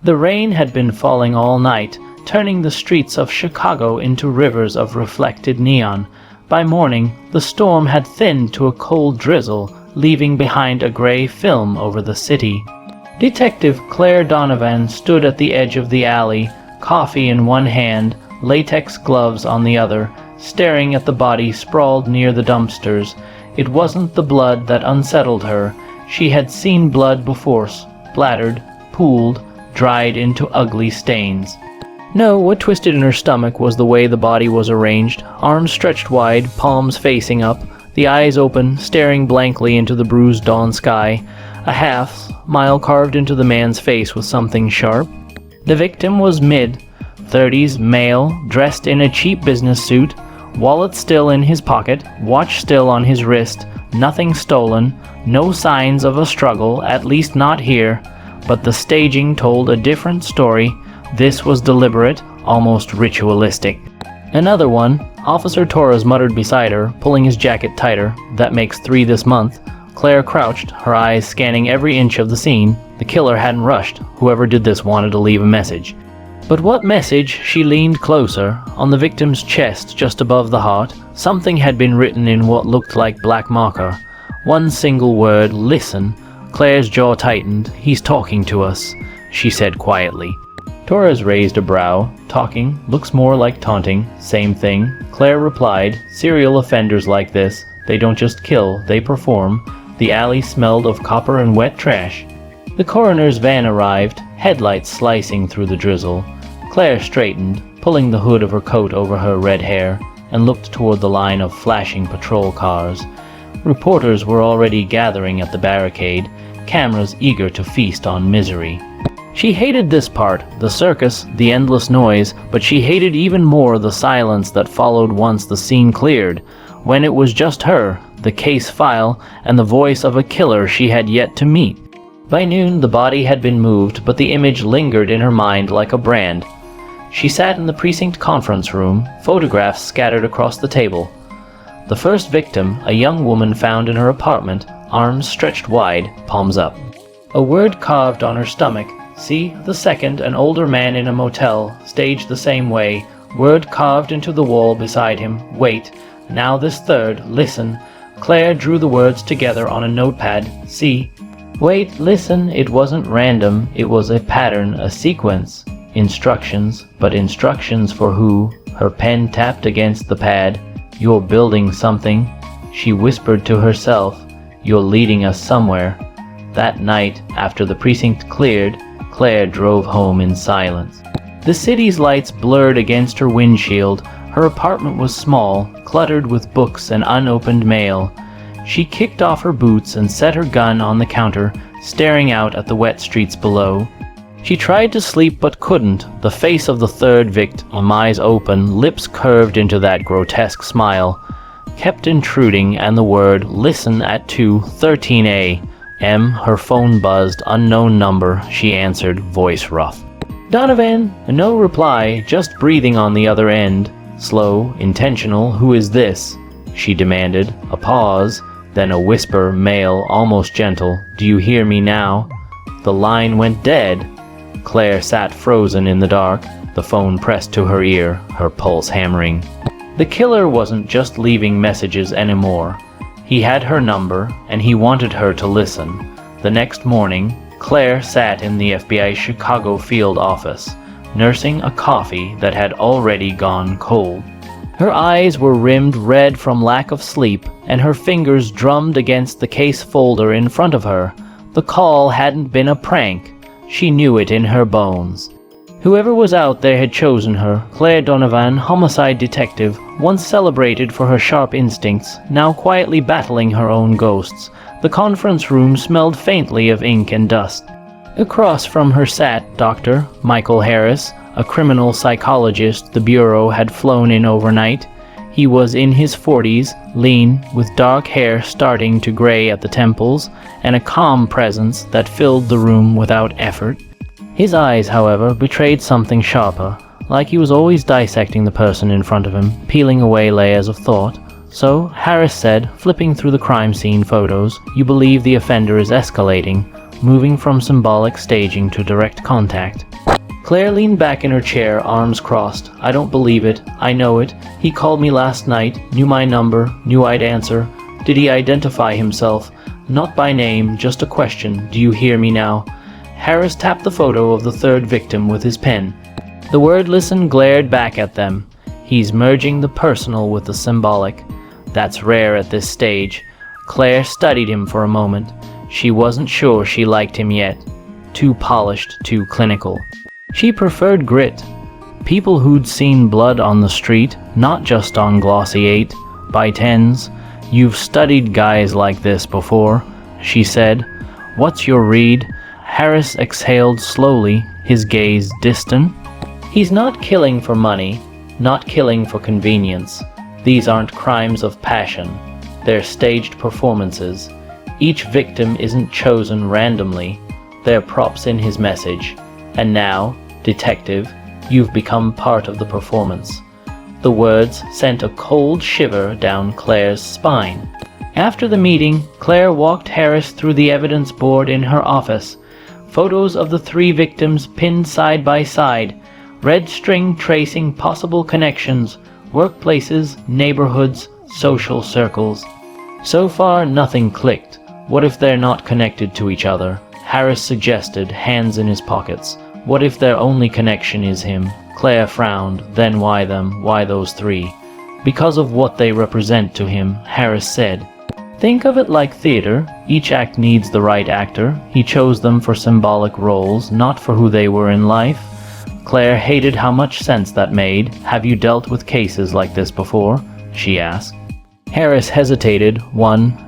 The rain had been falling all night, turning the streets of Chicago into rivers of reflected neon. By morning, the storm had thinned to a cold drizzle, leaving behind a gray film over the city. Detective Claire Donovan stood at the edge of the alley, coffee in one hand, latex gloves on the other, staring at the body sprawled near the dumpsters. It wasn't the blood that unsettled her. She had seen blood before, splattered, pooled, dried into ugly stains. No, what twisted in her stomach was the way the body was arranged, arms stretched wide, palms facing up, the eyes open, staring blankly into the bruised dawn sky, a half-smile carved into the man's face with something sharp. The victim was mid-30s, male, dressed in a cheap business suit, wallet still in his pocket, watch still on his wrist, nothing stolen, no signs of a struggle, at least not here, but the staging told a different story. This was deliberate, almost ritualistic. Another one, Officer Torres muttered beside her, pulling his jacket tighter. That makes 3 this month. Claire crouched, her eyes scanning every inch of the scene. The killer hadn't rushed. Whoever did this wanted to leave a message. But what message? She leaned closer. On the victim's chest, just above the heart, something had been written in what looked like black marker. One single word, listen. Claire's jaw tightened. He's talking to us, she said quietly. Torres raised a brow. Talking looks more like taunting. Same thing. Claire replied, serial offenders like this, they don't just kill, they perform. The alley smelled of copper and wet trash. The coroner's van arrived, headlights slicing through the drizzle. Claire straightened, pulling the hood of her coat over her red hair, and looked toward the line of flashing patrol cars. Reporters were already gathering at the barricade, cameras eager to feast on misery. She hated this part, the circus, the endless noise, but she hated even more the silence that followed once the scene cleared, when it was just her, the case file, and the voice of a killer she had yet to meet. By noon, the body had been moved, but the image lingered in her mind like a brand. She sat in the precinct conference room, photographs scattered across the table. The first victim, a young woman found in her apartment, arms stretched wide, palms up. A word carved on her stomach. See, the second, an older man in a motel, staged the same way, word carved into the wall beside him, wait. Now this third, listen. Claire drew the words together on a notepad, see. Wait, listen, it wasn't random, it was a pattern, a sequence. Instructions, but instructions for who? Her pen tapped against the pad. You're building something. She whispered to herself, you're leading us somewhere. That night, after the precinct cleared, Claire drove home in silence. The city's lights blurred against her windshield. Her apartment was small, cluttered with books and unopened mail. She kicked off her boots and set her gun on the counter, staring out at the wet streets below. She tried to sleep but couldn't, the face of the third victim, eyes open, lips curved into that grotesque smile, kept intruding, and the word, listen at 2:13 a.m. Her phone buzzed, unknown number, she answered, voice rough. Donovan, no reply, just breathing on the other end. Slow, intentional, who is this? She demanded, a pause, then a whisper, male, almost gentle, do you hear me now? The line went dead. Claire sat frozen in the dark, the phone pressed to her ear, her pulse hammering. The killer wasn't just leaving messages anymore. He had her number, and he wanted her to listen. The next morning, Claire sat in the FBI Chicago field office, nursing a coffee that had already gone cold. Her eyes were rimmed red from lack of sleep, and her fingers drummed against the case folder in front of her. The call hadn't been a prank. She knew it in her bones. Whoever was out there had chosen her. Claire Donovan, homicide detective, once celebrated for her sharp instincts, now quietly battling her own ghosts. The conference room smelled faintly of ink and dust. Across from her sat Dr. Michael Harris, a criminal psychologist the Bureau had flown in overnight. He was in his 40s, lean, with dark hair starting to gray at the temples, and a calm presence that filled the room without effort. His eyes, however, betrayed something sharper, like he was always dissecting the person in front of him, peeling away layers of thought. So, Harris said, flipping through the crime scene photos, you believe the offender is escalating. moving from symbolic staging to direct contact. Claire leaned back in her chair, arms crossed. I don't believe it. I know it. He called me last night, knew my number, knew I'd answer. Did he identify himself? Not by name, just a question. Do you hear me now? Harris tapped the photo of the third victim with his pen. The wordless glared back at them. He's merging the personal with the symbolic. That's rare at this stage. Claire studied him for a moment. She wasn't sure she liked him yet. Too polished, too clinical. She preferred grit. People who'd seen blood on the street, not just on glossy 8x10s. You've studied guys like this before, she said. What's your read? Harris exhaled slowly, his gaze distant. He's not killing for money, not killing for convenience. These aren't crimes of passion. They're staged performances. Each victim isn't chosen randomly. They're props in his message. And now, detective, you've become part of the performance. The words sent a cold shiver down Claire's spine. After the meeting, Claire walked Harris through the evidence board in her office. Photos of the 3 victims pinned side by side, red string tracing possible connections, workplaces, neighborhoods, social circles. So far, nothing clicked. What if they're not connected to each other? Harris suggested, hands in his pockets. What if their only connection is him? Claire frowned. Then why them? Why those 3? Because of what they represent to him, Harris said. Think of it like theater. Each act needs the right actor. He chose them for symbolic roles, not for who they were in life. Claire hated how much sense that made. Have you dealt with cases like this before? She asked. Harris hesitated.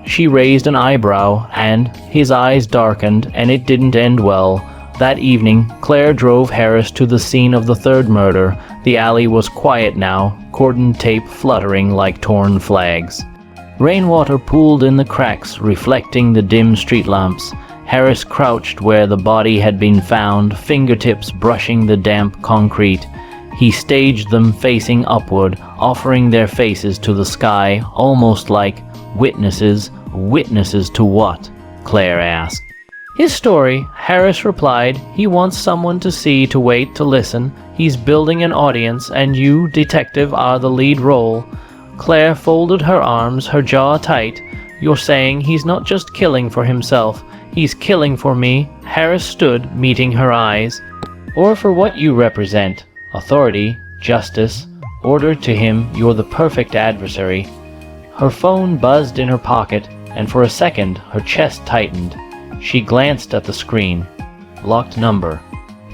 She raised an eyebrow, and his eyes darkened, and it didn't end well. That evening, Claire drove Harris to the scene of the third murder. The alley was quiet now, cordon tape fluttering like torn flags. Rainwater pooled in the cracks, reflecting the dim street lamps. Harris crouched where the body had been found, fingertips brushing the damp concrete. He staged them facing upward, offering their faces to the sky, almost like witnesses. Witnesses to what? Claire asked. His story, Harris replied. He wants someone to see, to wait, to listen. He's building an audience, and you, detective, are the lead role. Claire folded her arms, her jaw tight. You're saying he's not just killing for himself, he's killing for me. Harris stood, meeting her eyes. Or for what you represent. Authority, justice, order to him. You're the perfect adversary. Her phone buzzed in her pocket, and for a second her chest tightened. She glanced at the screen. Locked number.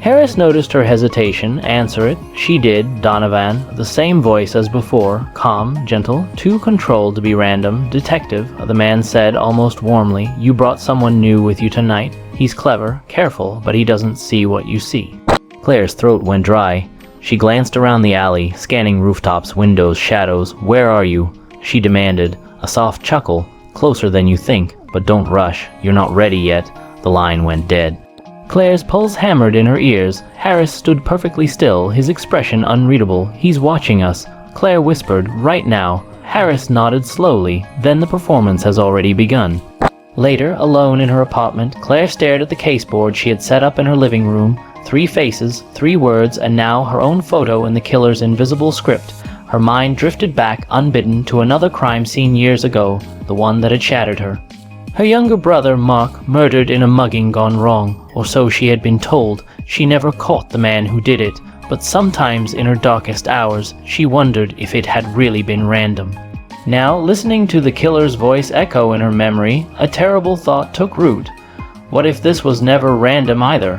Harris noticed her hesitation. Answer it. She did. Donovan. The same voice as before. Calm, gentle, too controlled to be random. Detective, the man said almost warmly. You brought someone new with you tonight. He's clever, careful, but he doesn't see what you see. Claire's throat went dry. She glanced around the alley, scanning rooftops, windows, shadows. Where are you? She demanded. A soft chuckle. Closer than you think. But don't rush. You're not ready yet. The line went dead. Claire's pulse hammered in her ears. Harris stood perfectly still, his expression unreadable. He's watching us. Claire whispered, right now. Harris nodded slowly. Then the performance has already begun. Later, alone in her apartment, Claire stared at the caseboard she had set up in her living room. 3 faces, 3 words, and now her own photo in the killer's invisible script. Her mind drifted back, unbidden, to another crime scene years ago, the one that had shattered her. Her younger brother, Mark, murdered in a mugging gone wrong, or so she had been told. She never caught the man who did it, but sometimes in her darkest hours, she wondered if it had really been random. Now, listening to the killer's voice echo in her memory, a terrible thought took root. What if this was never random either?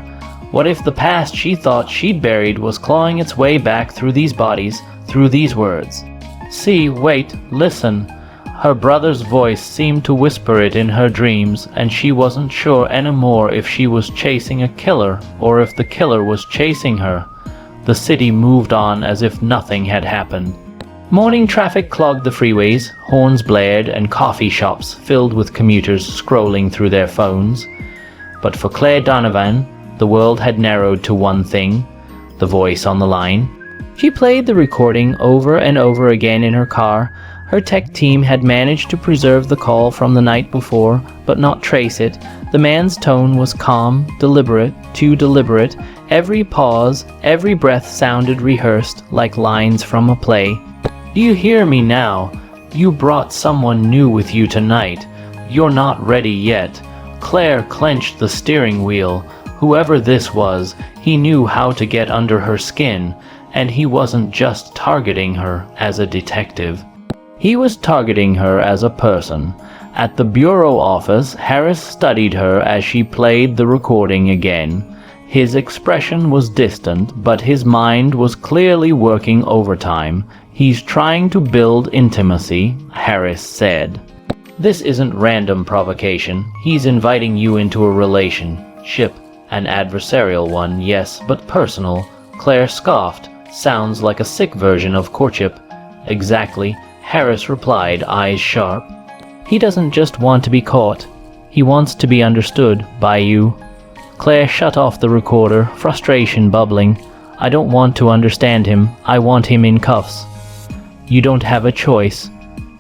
What if the past she thought she'd buried was clawing its way back through these bodies, through these words? See, wait, listen. Her brother's voice seemed to whisper it in her dreams, and she wasn't sure anymore if she was chasing a killer or if the killer was chasing her. The city moved on as if nothing had happened. Morning traffic clogged the freeways, horns blared, and coffee shops filled with commuters scrolling through their phones. But for Claire Donovan, the world had narrowed to one thing, the voice on the line. She played the recording over and over again in her car, Her tech team had managed to preserve the call from the night before, but not trace it. The man's tone was calm, deliberate, too deliberate. Every pause, every breath sounded rehearsed, like lines from a play. "Do you hear me now? You brought someone new with you tonight. You're not ready yet." Claire clenched the steering wheel. Whoever this was, he knew how to get under her skin, and he wasn't just targeting her as a detective. He was targeting her as a person. At the bureau office, Harris studied her as she played the recording again. His expression was distant, but his mind was clearly working overtime. "He's trying to build intimacy," Harris said. "This isn't random provocation. He's inviting you into a relationship. An adversarial one, yes, but personal." Claire scoffed. "Sounds like a sick version of courtship." "Exactly," Harris replied, eyes sharp. "He doesn't just want to be caught. He wants to be understood by you." Claire shut off the recorder, frustration bubbling. "I don't want to understand him. I want him in cuffs." "You don't have a choice,"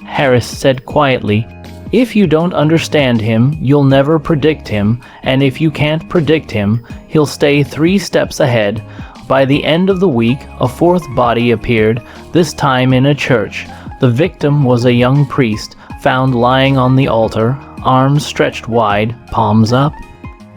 Harris said quietly. "If you don't understand him, you'll never predict him, and if you can't predict him, he'll stay 3 steps ahead." By the end of the week, a 4th body appeared, this time in a church. The victim was a young priest, found lying on the altar, arms stretched wide, palms up.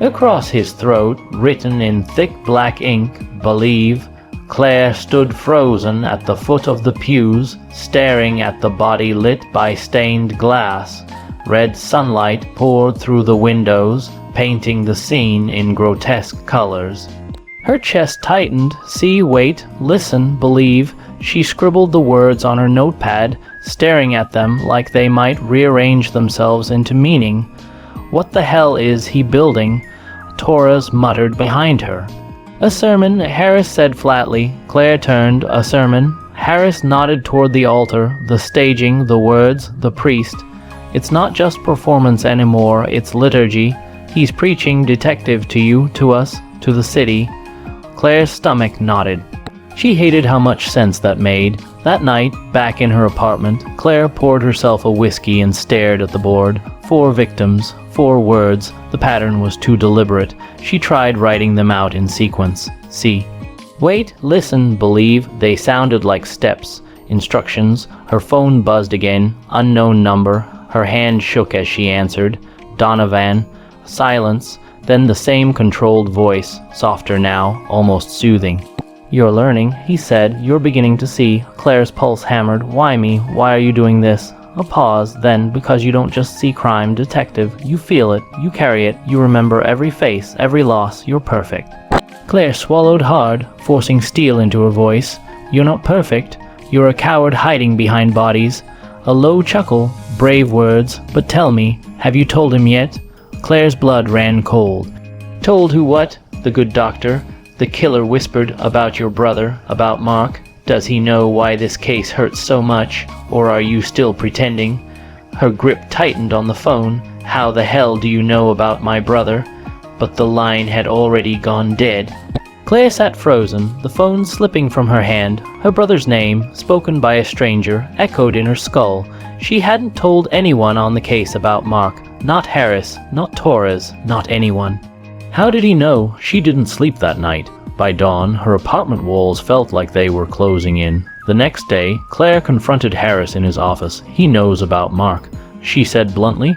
Across his throat, written in thick black ink, "Believe." Claire stood frozen at the foot of the pews, staring at the body lit by stained glass. Red sunlight poured through the windows, painting the scene in grotesque colors. Her chest tightened. "See, wait, listen, believe." She scribbled the words on her notepad, staring at them like they might rearrange themselves into meaning. "What the hell is he building?" Torres muttered behind her. "A sermon," Harris said flatly. Claire turned. "A sermon?" Harris nodded toward the altar, the staging, the words, the priest. "It's not just performance anymore, it's liturgy. He's preaching detective to you, to us, to the city." Claire's stomach knotted. She hated how much sense that made. That night, back in her apartment, Claire poured herself a whiskey and stared at the board. 4 victims, 4 words. The pattern was too deliberate. She tried writing them out in sequence. See. Wait, listen, believe. They sounded like steps. Instructions. Her phone buzzed again. Unknown number. Her hand shook as she answered. Donovan. Silence. Then the same controlled voice, softer now, almost soothing. "You're learning," he said. "You're beginning to see." Claire's pulse hammered. "Why me? Why are you doing this?" A pause, then, "Because you don't just see crime, detective. You feel it, you carry it, you remember every face, every loss. You're perfect." Claire swallowed hard, forcing steel into her voice. "You're not perfect. You're a coward hiding behind bodies." A low chuckle. "Brave words. But tell me, have you told him yet?" Claire's blood ran cold. "Told who what?" The good doctor. The killer whispered. "About your brother, about Mark. Does he know why this case hurts so much? Or are you still pretending?" Her grip tightened on the phone. "How the hell do you know about my brother?" But the line had already gone dead. Claire sat frozen, the phone slipping from her hand. Her brother's name, spoken by a stranger, echoed in her skull. She hadn't told anyone on the case about Mark. Not Harris, not Torres, not anyone. How did he know? She didn't sleep that night. By dawn, her apartment walls felt like they were closing in. The next day, Claire confronted Harris in his office. "He knows about Mark," she said bluntly.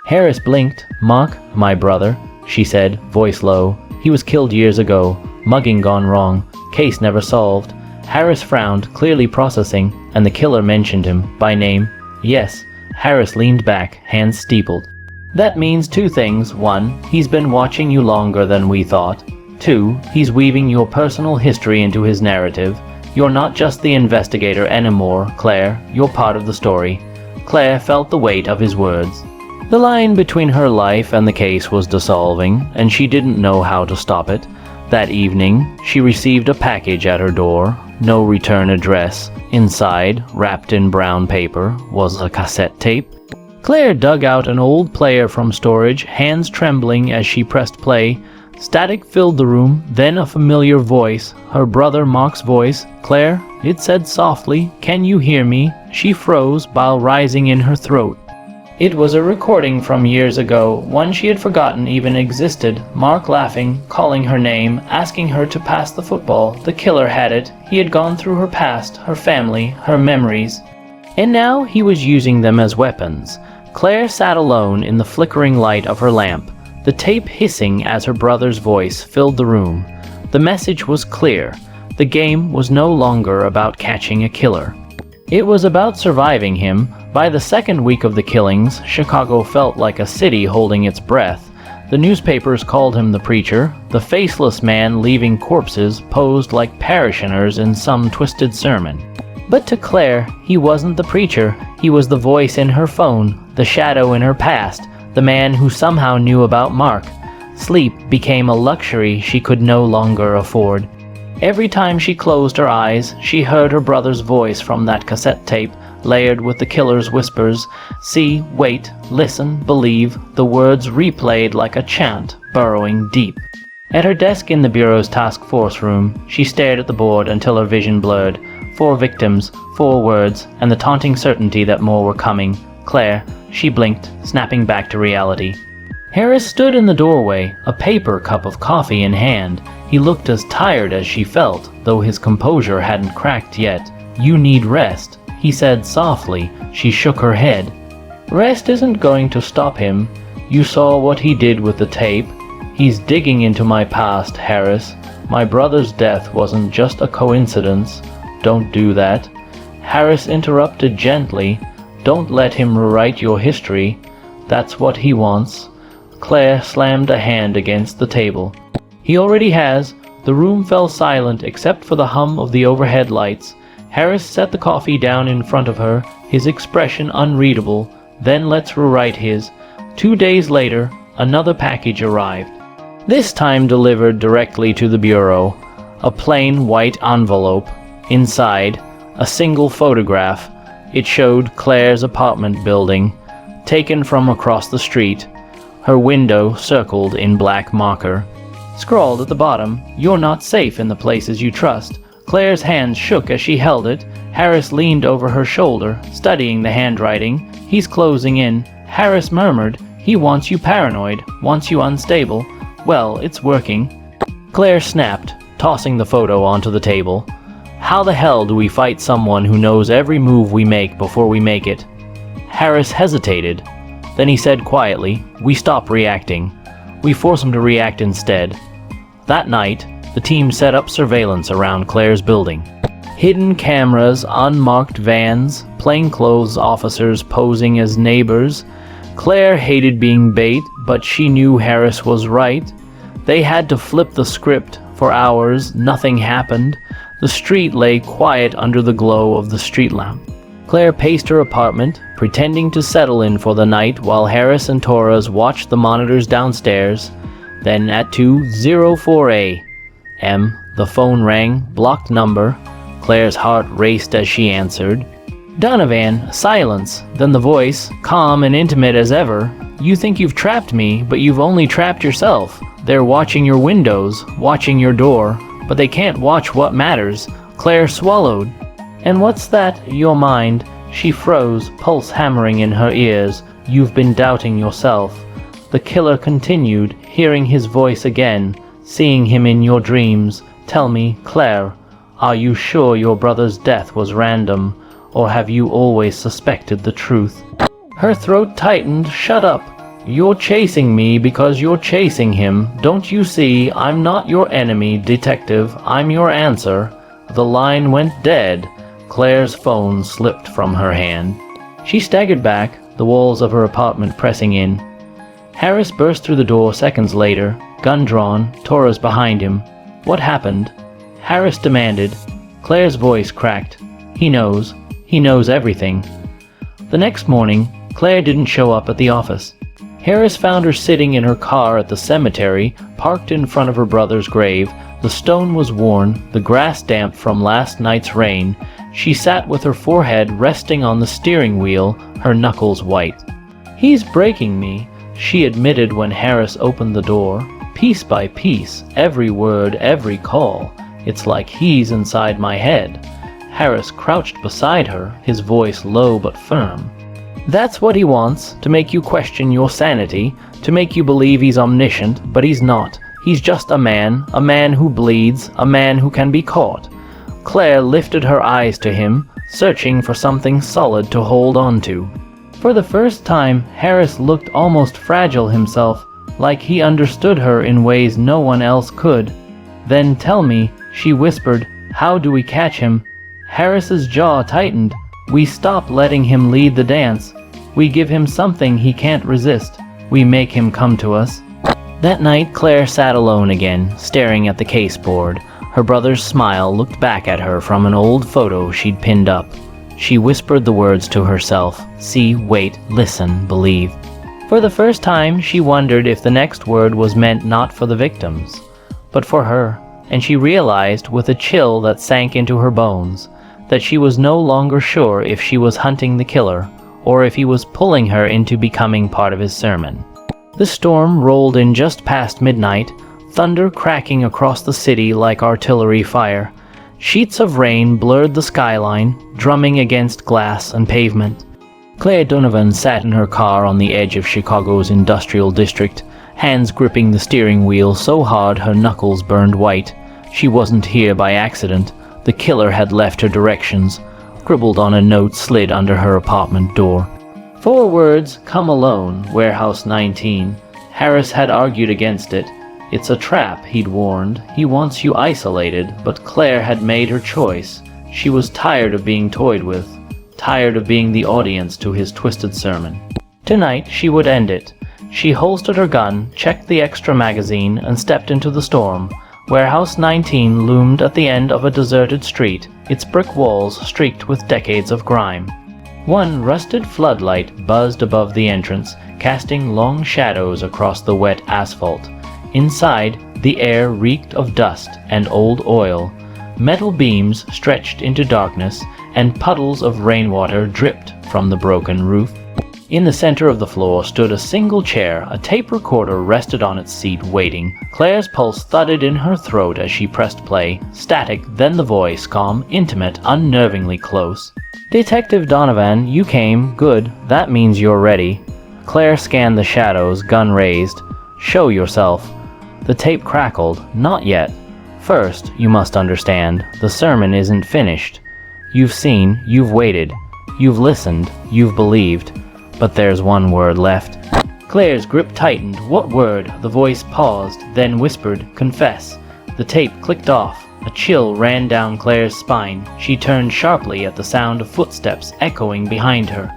Harris blinked. "Mark, my brother," she said, voice low. "He was killed years ago. Mugging gone wrong. Case never solved." Harris frowned, clearly processing, and the killer mentioned him, by name. "Yes." Harris leaned back, hands steepled. "That means 2 things. 1, he's been watching you longer than we thought. 2, he's weaving your personal history into his narrative. You're not just the investigator anymore, Claire. You're part of the story." Claire felt the weight of his words. The line between her life and the case was dissolving, and she didn't know how to stop it. That evening, she received a package at her door. No return address. Inside, wrapped in brown paper, was a cassette tape. Claire dug out an old player from storage, hands trembling as she pressed play. Static filled the room, then a familiar voice, her brother Mark's voice. "Claire, It said softly, "Can you hear me?" She froze, bile rising in her throat. It was a recording from years ago, one she had forgotten even existed. Mark laughing, calling her name, asking her to pass the football. The killer had it. He had gone through her past, her family, her memories. And now he was using them as weapons. Claire sat alone in the flickering light of her lamp, the tape hissing as her brother's voice filled the room. The message was clear. The game was no longer about catching a killer. It was about surviving him. By the second week of the killings, Chicago felt like a city holding its breath. The newspapers called him the preacher, the faceless man leaving corpses posed like parishioners in some twisted sermon. But to Claire, he wasn't the preacher. He was the voice in her phone, the shadow in her past, the man who somehow knew about Mark. Sleep became a luxury she could no longer afford. Every time she closed her eyes, she heard her brother's voice from that cassette tape, layered with the killer's whispers. See, wait, listen, believe, the words replayed like a chant, burrowing deep. At her desk in the Bureau's task force room, she stared at the board until her vision blurred. 4 victims, 4 words, and the taunting certainty that more were coming. Claire, she blinked, snapping back to reality. Harris stood in the doorway, a paper cup of coffee in hand. He looked as tired as she felt, though his composure hadn't cracked yet. "You need rest," he said softly. She shook her head. "Rest isn't going to stop him. You saw what he did with the tape. He's digging into my past, Harris. My brother's death wasn't just a coincidence. Don't do that." Harris interrupted gently. "Don't let him rewrite your history. That's what he wants." Claire slammed a hand against the table. "He already has." The room fell silent except for the hum of the overhead lights. Harris set the coffee down in front of her, his expression unreadable. "Then let's rewrite his." 2 days later, another package arrived. This time delivered directly to the Bureau. A plain white envelope. Inside, a single photograph. It showed Claire's apartment building, taken from across the street. Her window circled in black marker. Scrawled at the bottom, "You're not safe in the places you trust." Claire's hands shook as she held it. Harris leaned over her shoulder, studying the handwriting. "He's closing in." Harris murmured, "He wants you paranoid, wants you unstable." "Well, it's working." Claire snapped, tossing the photo onto the table. "How the hell do we fight someone who knows every move we make before we make it?" Harris hesitated. Then he said quietly, "We stop reacting. We force him to react instead." That night, the team set up surveillance around Claire's building. Hidden cameras, unmarked vans, plainclothes officers posing as neighbors. Claire hated being bait, but she knew Harris was right. They had to flip the script. For hours, nothing happened. The street lay quiet under the glow of the street lamp. Claire paced her apartment, pretending to settle in for the night while Harris and Torres watched the monitors downstairs. Then at 2:04 a.m., the phone rang, blocked number. Claire's heart raced as she answered. "Donovan." Silence. Then the voice, calm and intimate as ever. "You think you've trapped me, but you've only trapped yourself. They're watching your windows, watching your door, but they can't watch what matters." Claire swallowed. "And what's that, your mind?" She froze, pulse hammering in her ears. "You've been doubting yourself." The killer continued, hearing his voice again, seeing him in your dreams. "Tell me, Claire, are you sure your brother's death was random, or have you always suspected the truth?" Her throat tightened. "Shut up. You're chasing me because you're chasing him. Don't you see, I'm not your enemy, detective. I'm your answer." The line went dead. Claire's phone slipped from her hand. She staggered back, the walls of her apartment pressing in. Harris burst through the door seconds later, gun drawn, Torres behind him. "What happened?" Harris demanded. Claire's voice cracked. He knows everything." The next morning, Claire didn't show up at the office. Harris found her sitting in her car at the cemetery, parked in front of her brother's grave. The stone was worn, the grass damp from last night's rain. She sat with her forehead resting on the steering wheel, her knuckles white. "He's breaking me," she admitted when Harris opened the door. "Piece by piece, every word, every call. It's like he's inside my head." Harris crouched beside her, his voice low but firm. "That's what he wants, to make you question your sanity, to make you believe he's omniscient, but he's not. He's just a man who bleeds, a man who can be caught." Claire lifted her eyes to him, searching for something solid to hold on to. For the first time, Harris looked almost fragile himself, like he understood her in ways no one else could. "Then tell me," she whispered, "how do we catch him?" Harris's jaw tightened. "We stop letting him lead the dance. We give him something he can't resist. We make him come to us." That night, Claire sat alone again, staring at the caseboard. Her brother's smile looked back at her from an old photo she'd pinned up. She whispered the words to herself: see, wait, listen, believe. For the first time, she wondered if the next word was meant not for the victims, but for her, and she realized with a chill that sank into her bones that she was no longer sure if she was hunting the killer or if he was pulling her into becoming part of his sermon. The storm rolled in just past midnight, thunder cracking across the city like artillery fire. Sheets of rain blurred the skyline, drumming against glass and pavement. Claire Donovan sat in her car on the edge of Chicago's industrial district, hands gripping the steering wheel so hard her knuckles burned white. She wasn't here by accident. The killer had left her directions, scribbled on a note slid under her apartment door. 4 words, "Come alone, Warehouse 19. Harris had argued against it. It's a trap, he'd warned. He wants you isolated, but Claire had made her choice. She was tired of being toyed with, tired of being the audience to his twisted sermon. Tonight she would end it. She holstered her gun, checked the extra magazine, and stepped into the storm. Warehouse 19 loomed at the end of a deserted street, its brick walls streaked with decades of grime. One rusted floodlight buzzed above the entrance, casting long shadows across the wet asphalt. Inside, the air reeked of dust and old oil. Metal beams stretched into darkness, and puddles of rainwater dripped from the broken roof. In the center of the floor stood a single chair. A tape recorder rested on its seat, waiting. Claire's pulse thudded in her throat as she pressed play. Static, then the voice, calm, intimate, unnervingly close. "Detective Donovan, you came. Good. That means you're ready." Claire scanned the shadows, gun raised. "Show yourself." The tape crackled. "Not yet. First, you must understand, the sermon isn't finished. You've seen, you've waited, you've listened, you've believed. But there's one word left." Claire's grip tightened. "What word?" The voice paused, then whispered, "Confess." The tape clicked off. A chill ran down Claire's spine. She turned sharply at the sound of footsteps echoing behind her.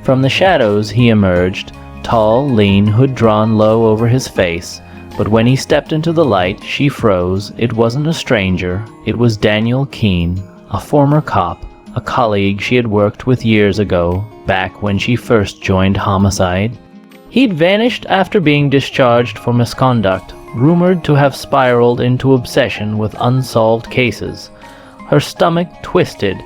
From the shadows he emerged, tall, lean, hood drawn low over his face. But when he stepped into the light, she froze. It wasn't a stranger. It was Daniel Keene, a former cop, a colleague she had worked with years ago, back when she first joined Homicide. He'd vanished after being discharged for misconduct, rumored to have spiraled into obsession with unsolved cases. Her stomach twisted.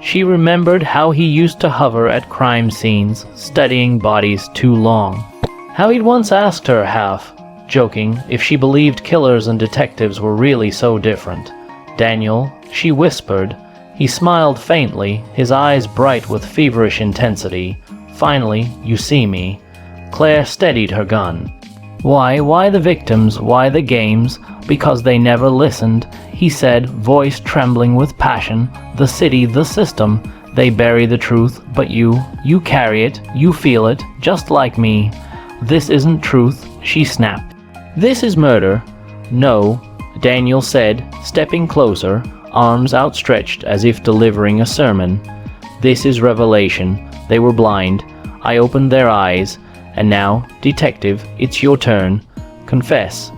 She remembered how he used to hover at crime scenes, studying bodies too long. How he'd once asked her, half joking, if she believed killers and detectives were really so different. "Daniel," she whispered. He smiled faintly, his eyes bright with feverish intensity. "Finally, you see me." Claire steadied her gun. Why the victims? Why the games? Because they never listened," he said, voice trembling with passion. "The city, the system, they bury the truth, but you carry it, you feel it, just like me." "This isn't truth," she snapped. "This is murder." "No," Daniel said, stepping closer, arms outstretched as if delivering a sermon. "This is revelation. They were blind. I opened their eyes. And now, detective, it's your turn. Confess."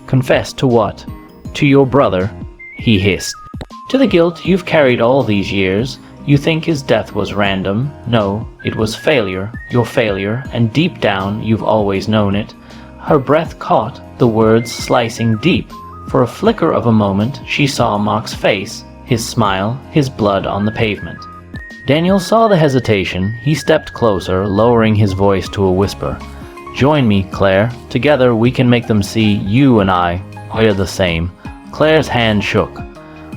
"Confess to what?" "To your brother," he hissed. "To the guilt you've carried all these years. You think his death was random. No, it was failure, your failure, and deep down you've always known it." Her breath caught, the words slicing deep. For a flicker of a moment, she saw Mark's face, his smile, his blood on the pavement. Daniel saw the hesitation. He stepped closer, lowering his voice to a whisper. "Join me, Claire. Together we can make them see you and I. We're the same." Claire's hand shook.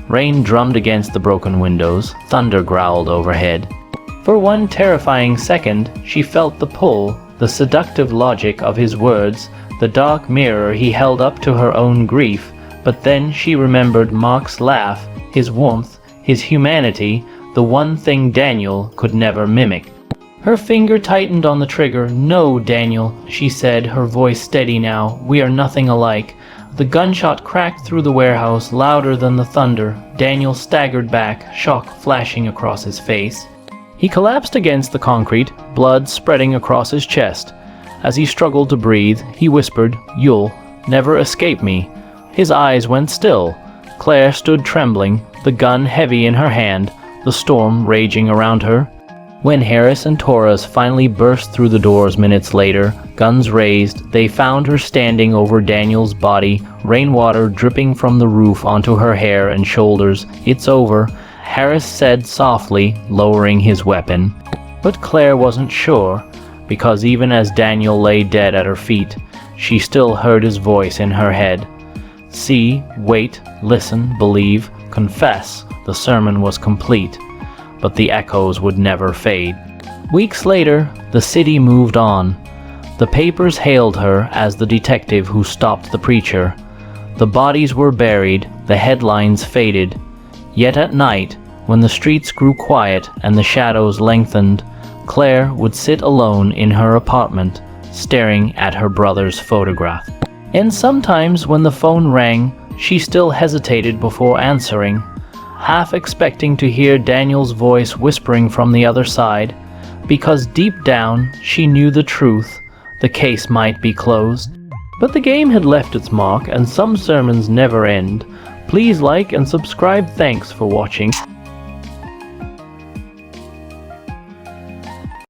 Rain drummed against the broken windows, thunder growled overhead. For one terrifying second, she felt the pull, the seductive logic of his words, the dark mirror he held up to her own grief, but then she remembered Mark's laugh, his warmth, his humanity, the one thing Daniel could never mimic. Her finger tightened on the trigger. "No, Daniel," she said, her voice steady now. "We are nothing alike." The gunshot cracked through the warehouse, louder than the thunder. Daniel staggered back, shock flashing across his face. He collapsed against the concrete, blood spreading across his chest. As he struggled to breathe, he whispered, "You'll never escape me." His eyes went still. Claire stood trembling, the gun heavy in her hand, the storm raging around her. When Harris and Torres finally burst through the doors minutes later, guns raised, they found her standing over Daniel's body, rainwater dripping from the roof onto her hair and shoulders. "It's over," Harris said softly, lowering his weapon. But Claire wasn't sure, because even as Daniel lay dead at her feet, she still heard his voice in her head. See, wait, listen, believe, confess. The sermon was complete, but the echoes would never fade. Weeks later, the city moved on. The papers hailed her as the detective who stopped the preacher. The bodies were buried, the headlines faded. Yet at night, when the streets grew quiet and the shadows lengthened, Claire would sit alone in her apartment, staring at her brother's photograph. And sometimes when the phone rang, she still hesitated before answering, half expecting to hear Daniel's voice whispering from the other side, because deep down she knew the truth, the case might be closed. But the game had left its mark, and some sermons never end. Please like and subscribe. Thanks for watching.